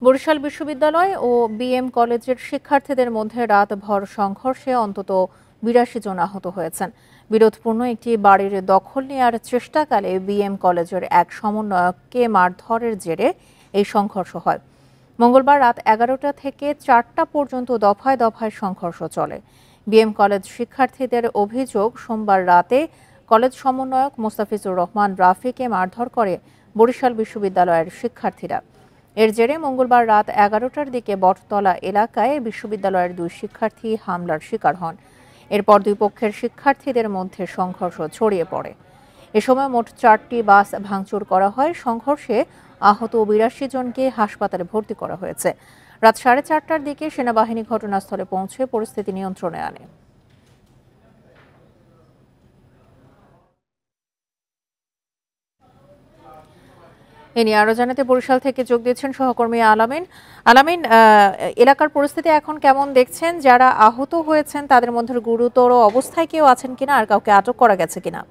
বরিশাল বিশ্ববিদ্যালয় ও বিএম কলেজের শিক্ষার্থীদের মধ্যে রাতভর সংঘর্ষে অন্তত ৮২ জন আহত হয়েছেন। বিরোধপূর্ণ একটি বাড়ির দখল নেয়ার চেষ্টাকালে বিএম কলেজের এক সমন্বয়ককে মারধরের জেরে এই সংঘর্ষ হয়। মঙ্গলবার রাত ১১টা থেকে ৪টা পর্যন্ত দফায় দফায় সংঘর্ষ চলে। বিএম কলেজ শিক্ষার্থীদের অভিযোগ, সোমবার রাতে কলেজ সমন্বয়ক মোস্তাফিজুর রহমান রাফিকে মারধর করে বরিশাল বিশ্ববিদ্যালয়ের শিক্ষার্থীরা। এর জেরে মঙ্গলবার রাত ১১টার দিকে বটতলা এলাকায় বিশ্ববিদ্যালয়ের ২ শিক্ষার্থী হামলার শিকার হন। এরপর দুই পক্ষের শিক্ষার্থীদের মধ্যে সংঘর্ষ ছড়িয়ে পড়ে। এ সময় মোট ৪টি বাস ভাঙচুর করা হয়। সংঘর্ষে আহত ৮২ জনকে হাসপাতালে ভর্তি করা হয়েছে। রাত ৪:৩০টার দিকে সেনাবাহিনী ঘটনাস্থলে পৌঁছে পরিস্থিতি নিয়ন্ত্রণে আনে। এ নিয়ে আরো জানাতে বরিশাল থেকে যোগ দিচ্ছেন সহকর্মী আলামিন। এলাকার পরিস্থিতি এখন কেমন দেখছেন? যারা আহত হয়েছেন তাদের মধ্যে গুরুতর অবস্থায় কেউ আছেন কিনা, আর কাউকে আটক করা গেছে কিনা?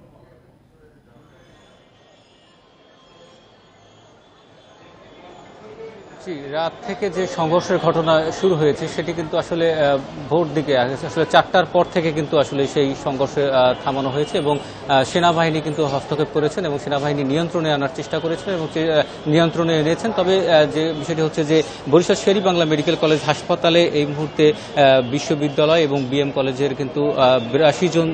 রাত থেকে যে সংঘর্ষের ঘটনা শুরু হয়েছে সেটি কিন্তু আসলে ভোর দিকে আসলে ৪টার পর থেকে কিন্তু আসলে সেই সংঘর্ষ থামানো হয়েছে এবং সেনাবাহিনী কিন্তু হস্তক্ষেপ করেছেন এবং সেনাবাহিনী নিয়ন্ত্রণে আনার চেষ্টা করেছেন এবং নিয়ন্ত্রণে এনেছেন। তবে যে বিষয়টি হচ্ছে যে বরিশাল শের-ই-বাংলা মেডিকেল কলেজ হাসপাতালে এই মুহূর্তে বিশ্ববিদ্যালয় এবং বিএম কলেজের কিন্তু ৮২ জন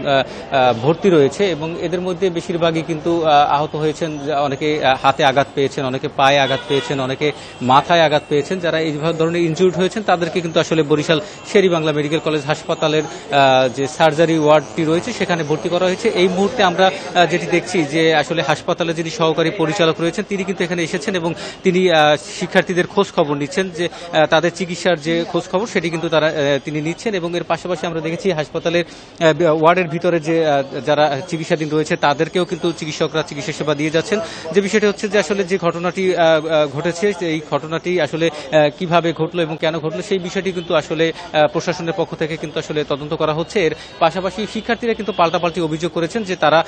ভর্তি রয়েছে এবং এদের মধ্যে বেশিরভাগই কিন্তু আহত হয়েছেন। অনেকে হাতে আঘাত পেয়েছেন, অনেকে পায়ে আঘাত পেয়েছেন, অনেকে মাথায় আঘাত পেয়েছেন। যারা এই ধরনের ইনজুর্ড হয়েছেন তাদেরকে কিন্তু আসলে বরিশাল শের-ই-বাংলা মেডিকেল কলেজ হাসপাতালের যে সার্জারি ওয়ার্ডটি রয়েছে সেখানে ভর্তি করা হয়েছে। এই মুহূর্তে আমরা যেটি দেখছি যে আসলে হাসপাতালে যিনি সহকারী পরিচালক রয়েছেন তিনি কিন্তু এখানে এসেছেন এবং তিনি শিক্ষার্থীদের খোঁজ খবর নিচ্ছেন, যে তাদের চিকিৎসার যে খোঁজ খবর সেটি কিন্তু তিনি নিচ্ছেন। এবং এর পাশাপাশি আমরা দেখেছি হাসপাতালের ওয়ার্ডের ভিতরে যে যারা চিকিৎসাধীন রয়েছে তাদেরকেও কিন্তু চিকিৎসকরা চিকিৎসা সেবা দিয়ে যাচ্ছেন। যে বিষয়টি হচ্ছে যে আসলে যে ঘটনাটি ঘটেছে এই ঘটনাটি আসলে কিভাবে ঘটলো এবং কেন ঘটলো সেই বিষয়টি কিন্তু আসলে প্রশাসনের পক্ষ থেকে কিন্তু আসলে তদন্ত করা হচ্ছে। এর পাশাপাশি শিক্ষার্থীরা কিন্তু পাল্টাপাল্টি অভিযোগ করেছেন যে তারা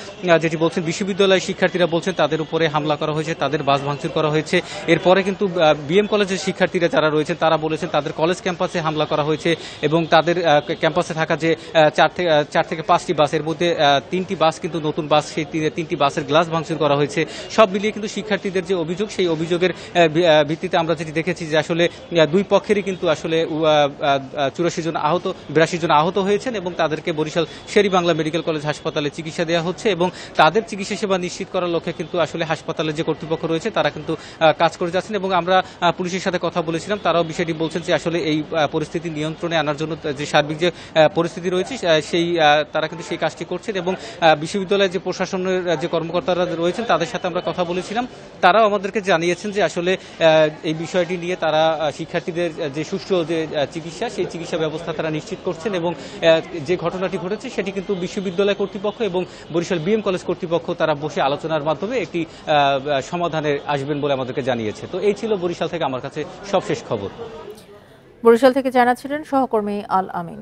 যেটি বলছেন বিশ্ববিদ্যালয়ের শিক্ষার্থীরা বলছেন তাদের উপরে হামলা করা হয়েছে, তাদের বাস ভাঙচুর করা হয়েছে। এরপরে কিন্তু বিএম কলেজের শিক্ষার্থীরা যারা রয়েছেন তারা বলেছেন তাদের কলেজ ক্যাম্পাসে হামলা করা হয়েছে এবং তাদের ক্যাম্পাসে থাকা যে ৪ থেকে ৫টি বাসের মধ্যে ৩টি বাস কিন্তু নতুন বাস, সেই ৩টি বাসের গ্লাস ভাঙচুর করা হয়েছে। সব মিলিয়ে কিন্তু শিক্ষার্থীদের যে অভিযোগ সেই অভিযোগের ভিত্তিতে আমরা যেটি দেখেছি যে আসলে দুই পক্ষেরই কিন্তু আসলে ৮২ জন আহত হয়েছেন এবং তাদেরকে বরিশাল শের-ই-বাংলা মেডিকেল কলেজ হাসপাতালে চিকিৎসা দেওয়া হচ্ছে এবং তাদের চিকিৎসা সেবা নিশ্চিত করার লক্ষ্যে কিন্তু আসলে হাসপাতালের যে কর্তৃপক্ষ রয়েছে তারা কিন্তু কাজ করে যাচ্ছেন। এবং আমরা পুলিশের সাথে কথা বলেছিলাম, তারাও বিষয়টি বলছেন যে আসলে এই পরিস্থিতি নিয়ন্ত্রণে আনার জন্য যে সার্বিক যে পরিস্থিতি রয়েছে তারা কিন্তু সেই কাজটি করছেন। এবং বিশ্ববিদ্যালয়ের যে প্রশাসনের যে কর্মকর্তারা রয়েছেন তাদের সাথে আমরা কথা বলেছিলাম, তারাও আমাদেরকে জানিয়েছেন যে আসলে এই বিষয়টি নিয়ে তারা শিক্ষার্থীদের যে সুষ্ঠু যে চিকিৎসা সেই চিকিৎসা ব্যবস্থা তারা নিশ্চিত করছেন এবং যে ঘটনাটি ঘটেছে সেটি কিন্তু বিশ্ববিদ্যালয় কর্তৃপক্ষ এবং বরিশাল বিএম কলেজ কর্তৃপক্ষ তারা বসে আলোচনার মাধ্যমে একটি সমাধানে আসবেন বলে আমাদেরকে জানিয়েছে। তো এই ছিল বরিশাল থেকে আমার কাছে সবশেষ খবর। বরিশাল থেকে জানাচ্ছিলেন সহকর্মী আল আমিন।